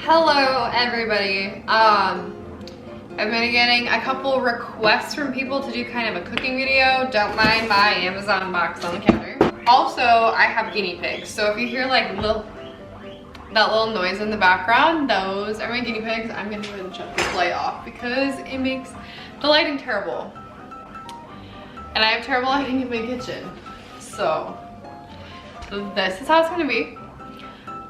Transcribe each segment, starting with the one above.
Hello everybody. I've been getting a couple requests from people to do kind of a cooking video. Don't mind my Amazon box on the counter. Also, I have guinea pigs, so if you hear like that little noise in the background, those are my guinea pigs. I'm gonna go ahead and shut this light off because it makes the lighting terrible. And I have terrible lighting in my kitchen. So this is how it's gonna be.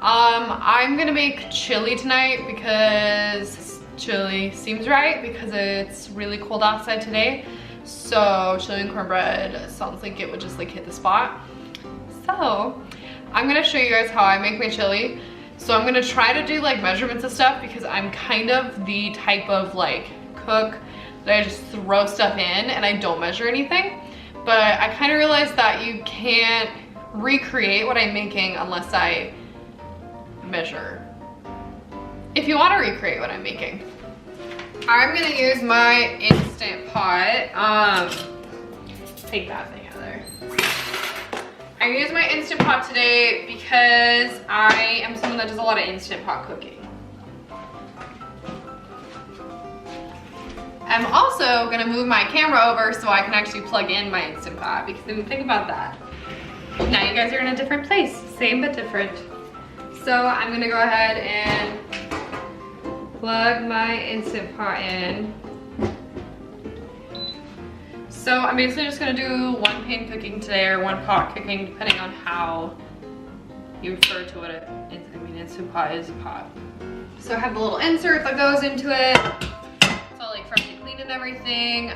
I'm gonna make chili tonight because chili seems right because it's really cold outside today. So chili and cornbread sounds like it would just like hit the spot. So I'm gonna show you guys how I make my chili. So I'm gonna try to do like measurements and stuff because I'm kind of the type of like cook that I just throw stuff in and I don't measure anything. But I kind of realized that you can't recreate what I'm making unless I measure. If you want to recreate what I'm making. I'm gonna use my Instant Pot. Take that thing out of there. I use my Instant Pot today because I am someone that does a lot of Instant Pot cooking. I'm also gonna move my camera over so I can actually plug in my Instant Pot because I didn't think about that. Now you guys are in a different place, same but different. So I'm gonna go ahead and plug my Instant Pot in. So I'm basically just gonna do one pan cooking today or one pot cooking depending on how you refer to it. I mean, Instant Pot is a pot. So I have the little insert that goes into it. It's all like freshly cleaned and everything.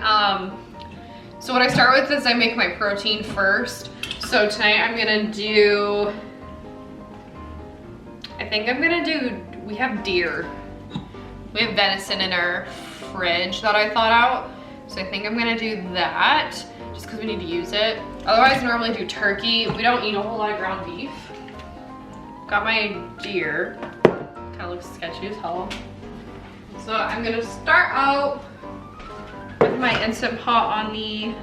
So what I start with is I make my protein first. So tonight I'm gonna do, we have deer. We have venison in our fridge that I thawed out. So I think I'm gonna do that just because we need to use it. Otherwise, I normally do turkey. We don't eat a whole lot of ground beef. Got my deer. Kind of looks sketchy as hell. So I'm gonna start out with my Instant Pot on the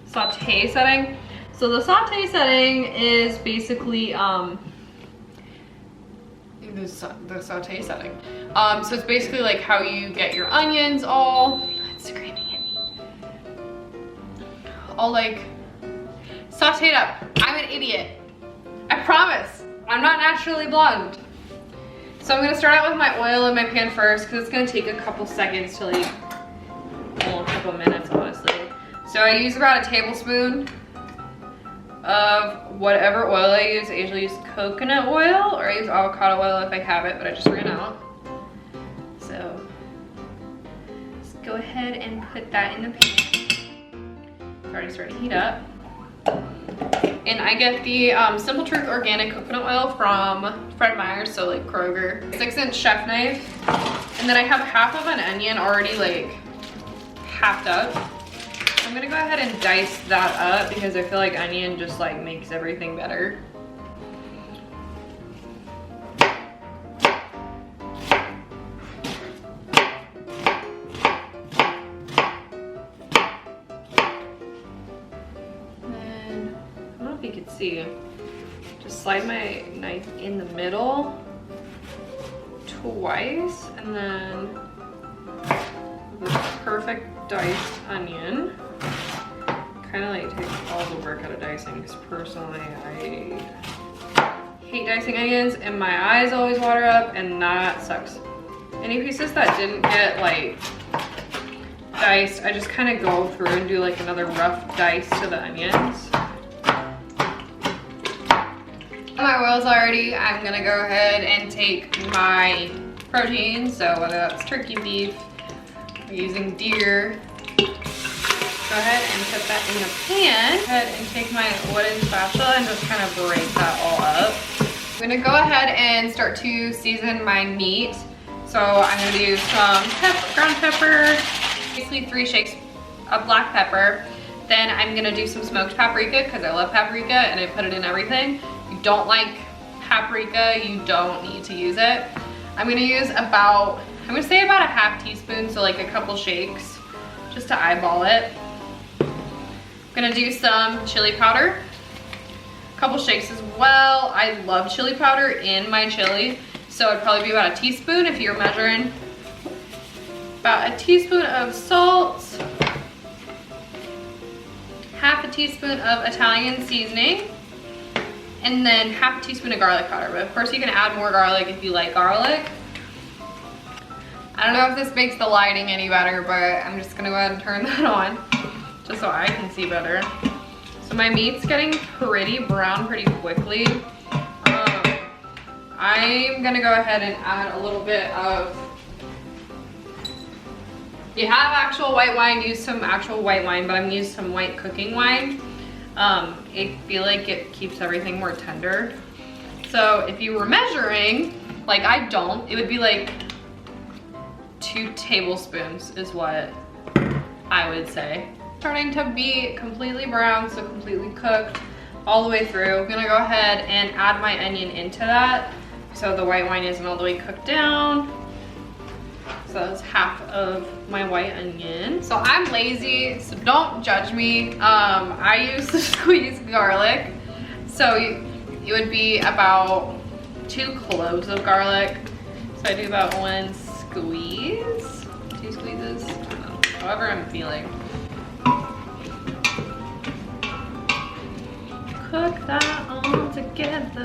saute setting. So the saute setting is basically the saute setting. So it's basically like how you get your onions all, it's screaming at me, all like sauteed up. I'm an idiot. I promise. I'm not naturally blonde. So I'm gonna start out with my oil in my pan first because it's gonna take a couple seconds to like, well, a couple minutes honestly. So I use about a tablespoon of whatever oil I use. I usually use coconut oil or I use avocado oil if I have it, but I just ran out. So just go ahead and put that in the pan. It's already starting to heat up. And I get the Simple Truth organic coconut oil from Fred Meyer's, so like Kroger. 6-inch chef knife. And then I have half of an onion already like halved up. I'm gonna go ahead and dice that up because I feel like onion just like makes everything better. And then, I don't know if you can see, just slide my knife in the middle twice and then the perfect diced onion. Kind of like takes all the work out of dicing because personally I hate dicing onions and my eyes always water up and that sucks. Any pieces that didn't get like diced, I just kind of go through and do like another rough dice to the onions. My oil's already, I'm gonna go ahead and take my protein, so whether that's turkey, beef, we're using deer. Go ahead and put that in the pan. Go ahead and take my wooden spatula and just kind of break that all up. I'm gonna go ahead and start to season my meat. So I'm gonna do some ground pepper, basically 3 shakes of black pepper. Then I'm gonna do some smoked paprika because I love paprika and I put it in everything. If you don't like paprika, you don't need to use it. I'm gonna use about, I'm gonna say about a half teaspoon, so like a couple shakes, just to eyeball it. I'm gonna do some chili powder, a couple shakes as well. I love chili powder in my chili, So it'd probably be about a teaspoon if you're measuring. About a teaspoon of salt, half a teaspoon of Italian seasoning, and then half a teaspoon of garlic powder. But of course you can add more garlic if you like garlic. I don't know if this makes the lighting any better, but I'm just gonna go ahead and turn that on just so I can see better. So my meat's getting pretty brown pretty quickly. I'm gonna go ahead and add a little bit of, if you have actual white wine, use some actual white wine, but I'm gonna use some white cooking wine. I feel like it keeps everything more tender. So if you were measuring, like I don't, it would be like 2 tablespoons is what I would say. Starting to be completely brown, so completely cooked all the way through. I'm gonna go ahead and add my onion into that so the white wine isn't all the way cooked down. So that's half of my white onion. So I'm lazy, so don't judge me. I use the squeezed garlic. So it would be about 2 cloves of garlic. So I do about 1 squeeze, 2 squeezes, I don't know, however I'm feeling. Cook that all together.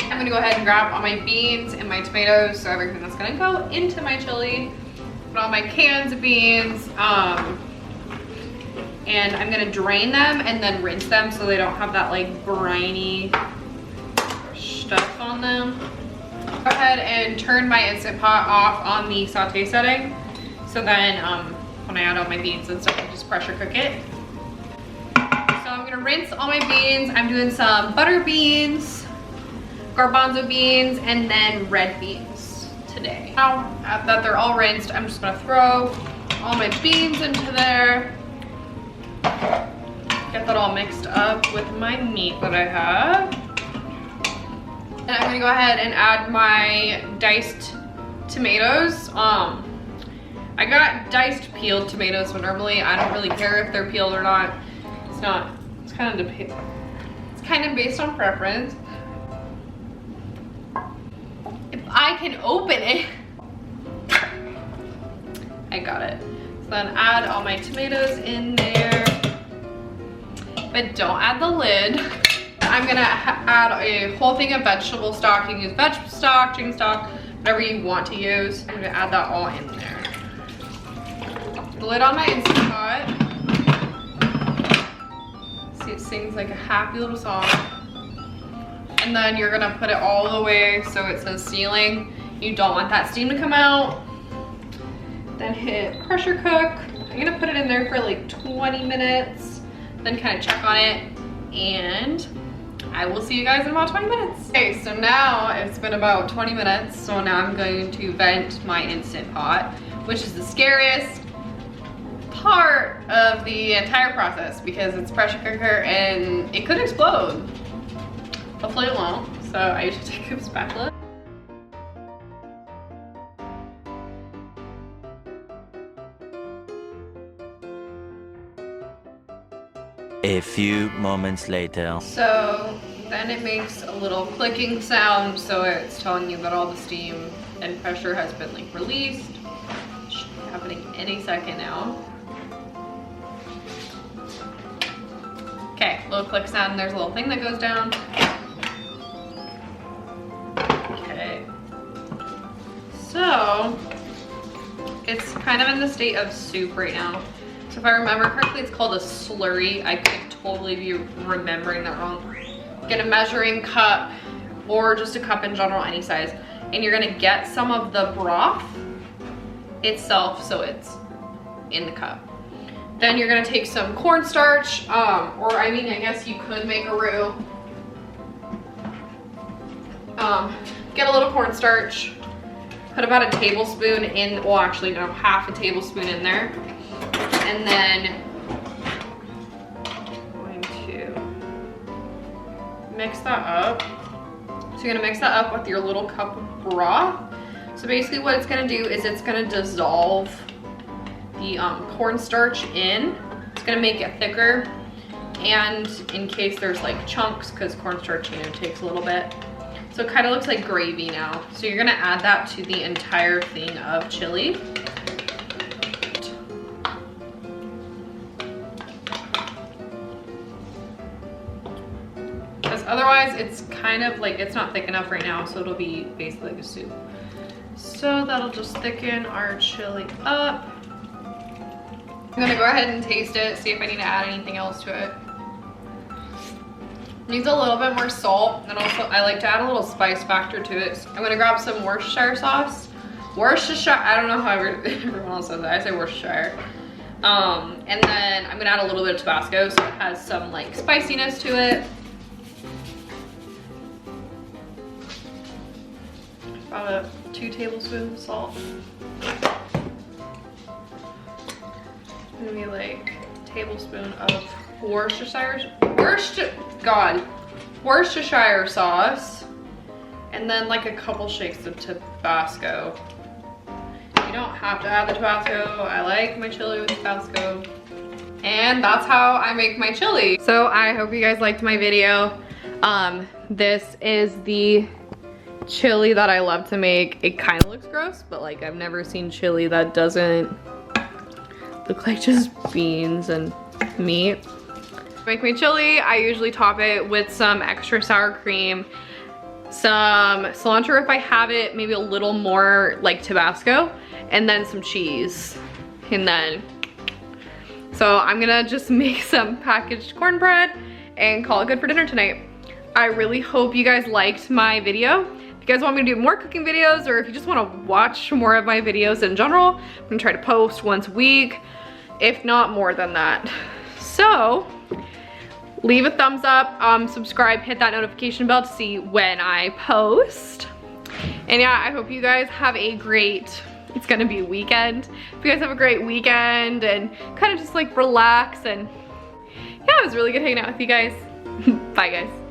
I'm gonna go ahead and grab all my beans and my tomatoes, so everything that's gonna go into my chili. Put all my cans of beans, and I'm gonna drain them and then rinse them so they don't have that like briny stuff on them. Go ahead and turn my Instant Pot off on the saute setting. So then when I add all my beans and stuff, I just pressure cook it. So I'm gonna rinse all my beans. I'm doing some butter beans, garbanzo beans, and then red beans today. Now that they're all rinsed, I'm just gonna throw all my beans into there. Get that all mixed up with my meat that I have. And I'm gonna go ahead and add my diced tomatoes. I got diced peeled tomatoes, but normally I don't really care if they're peeled or not. It's kind of based on preference. If I can open it, I got it. So then add all my tomatoes in there, but don't add the lid. I'm gonna add a whole thing of vegetable stock. You can use vegetable stock, chicken stock, whatever you want to use. I'm gonna add that all in there. The lid on my Instant Pot. See, it sings like a happy little song. And then you're gonna put it all the way so it says sealing. You don't want that steam to come out. Then hit pressure cook. I'm gonna put it in there for like 20 minutes, then kind of check on it, and I will see you guys in about 20 minutes. Okay, so now it's been about 20 minutes, so now I'm going to vent my Instant Pot, which is the scariest part of the entire process because it's pressure cooker and it could explode. Hopefully it won't, so I usually take a spatula. A few moments later. So then it makes a little clicking sound, so it's telling you that all the steam and pressure has been like released. It should be happening any second now. Okay, little click sound, there's a little thing that goes down. Okay. So it's kind of in the state of soup right now. So if I remember correctly, it's called a slurry. I could totally be remembering that wrong. Get a measuring cup or just a cup in general, any size. And you're gonna get some of the broth itself so it's in the cup. Then you're gonna take some cornstarch, or I mean, I guess you could make a roux. Get a little cornstarch, put about a tablespoon in, well actually no, half a tablespoon in there. And then I'm going to mix that up. So you're gonna mix that up with your little cup of broth. So basically what it's gonna do is it's gonna dissolve the cornstarch in. It's gonna make it thicker. And in case there's like chunks, because cornstarch, you know, takes a little bit. So it kind of looks like gravy now. So you're gonna add that to the entire thing of chili. Because otherwise it's kind of like, it's not thick enough right now, so it'll be basically like a soup. So that'll just thicken our chili up. I'm gonna go ahead and taste it, see if I need to add anything else to it. Needs a little bit more salt, and also I like to add a little spice factor to it. So I'm gonna grab some Worcestershire sauce. Worcestershire, I don't know how everyone else says that. I say Worcestershire. And then I'm gonna add a little bit of Tabasco so it has some like spiciness to it. About 2 tablespoons of salt. Maybe like a tablespoon of Worcestershire sauce, and then like a couple shakes of Tabasco. You don't have to add the Tabasco. I like my chili with Tabasco. And that's how I make my chili. So I hope you guys liked my video. This is the chili that I love to make. It kind of looks gross, but like I've never seen chili that doesn't look like just beans and meat. To make my chili, I usually top it with some extra sour cream, some cilantro if I have it, maybe a little more like Tabasco, and then some cheese. And then, so I'm gonna just make some packaged cornbread and call it good for dinner tonight. I really hope you guys liked my video. If you guys want me to do more cooking videos, or if you just wanna watch more of my videos in general, I'm gonna try to post once a week, if not more than that. So, leave a thumbs up, subscribe, hit that notification bell to see when I post. And yeah, I hope you guys have a great, it's gonna be a weekend. If you guys have a great weekend and kind of just like relax, and yeah, it was really good hanging out with you guys. Bye guys.